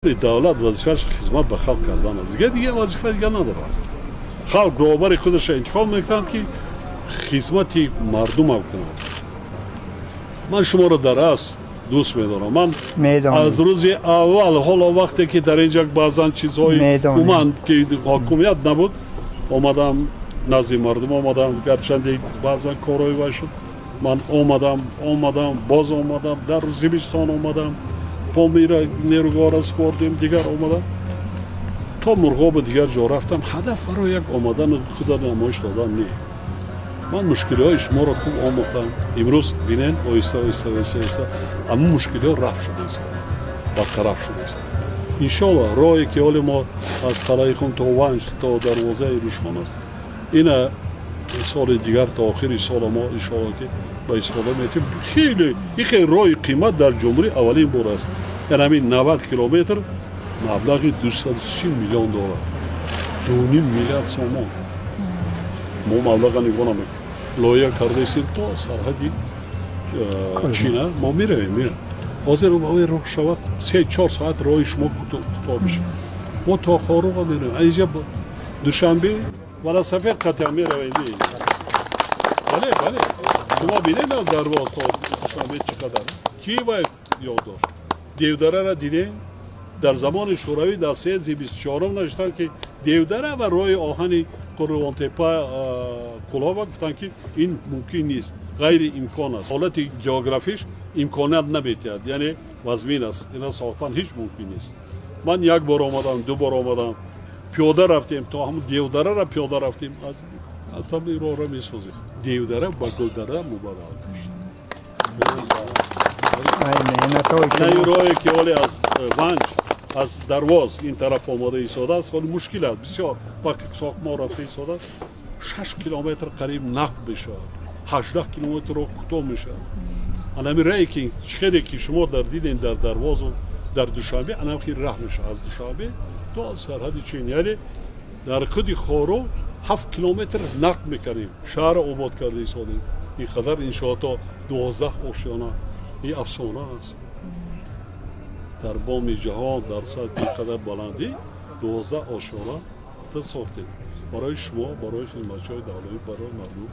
دولت وظیفه‌اش خدمت به خلق کردن است. دیگه وظیفه دیگه نداره. خلق برابر خودش انتخاب میکنند که خدمت مردم کنند. من شما را در اصل دوست می‌دارم. من از روز اول حالا وقتی که در اینجا بعضن چیزهای اومد که حاکمیت نبود اومدم نزد مردم اومدم گرچند بعضن کارهای باشد من اومدم باز اومدم در زمستان اومدم پامیرا نیروگاه سپردیم دیگر اومدم تا مرغاب دیگر جا رفتم هدف برای یک اومدن خدا نمایش دادن نیست. من مشکلی های شما را خوب آموختم امروز بینین آیسته اما مشکلی ها رفت شده است برطرف شده است انشالله راهی که حال ما از قلعه خون تا ونج تا دروازه روشن است این سال دیگر تا آخر سال ما انشالله که با استفاده میتیم خیلی راه قیمت در جمهوری اولین بار است یعنی همین 90 کیلومتر مبلغ 230 میلیون دلار 2.5 میلیارد سوم ما مبلغ نگاه نمیکنیم لایه کرده استیم تا سرحدی چینه ما میرویم حاضر رو شود 3-4 ساعت راه شما کوتاه بشه ما تا خاروق میرویم اینجا دوشنبه ولی سفر قطعا میرویم بله شما بینید از درواز تا دوشنبه چقدر کی باید یاد داشت دیودره را دیدین در زمان شوروی در 3/24 نوشتن که دیودره و راه آهنی قربان تپه کلاه گفتن که این ممکن نیست غیر امکان است حالت جغرافیش امکانات نمیدهد یعنی مزمین است اینا ساختن هیچ ممکن نیست من یک بار آمدم دو بار آمدم پیاده رفتیم تا هم دیودره را پیاده رفتیم از طبعی راه را میسازیم دیودره با گلدره مبادل میشه این راهی که حالی از ونج از درواز این طرف آماده ایستاده است خیلی مشکل است بسیار وقتی که ساختمان رفته ایستاده است 6 کیلومتر قریب نقب بشه 18 کیلومتر رو کوتاه میشه همین راهی که خیلی که شما در دیدین در درواز و در دوشنبه خیلی راه میشه از دوشنبه تا سرحد چین یعنی در خود خارو 7 کیلومتر نقب میکنیم شهر آباد کرده ایستادیم این قدر انشاءات 12 آشیانه این افسانه است در بام جهان در سطح قدر بلندی 12 آشیانه ساختیم برای شما برای خدمتچی‌های دولتی برای مردم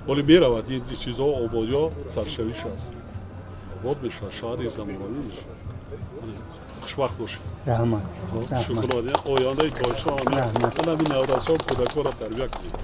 ولی میرود این چیزها آبادی سرشویش است آباد میشه شهر زمانی میشه خوشبخت باشید رحمت شکرانه آینده داشتن همین نورسان کودکان را تربیت کنید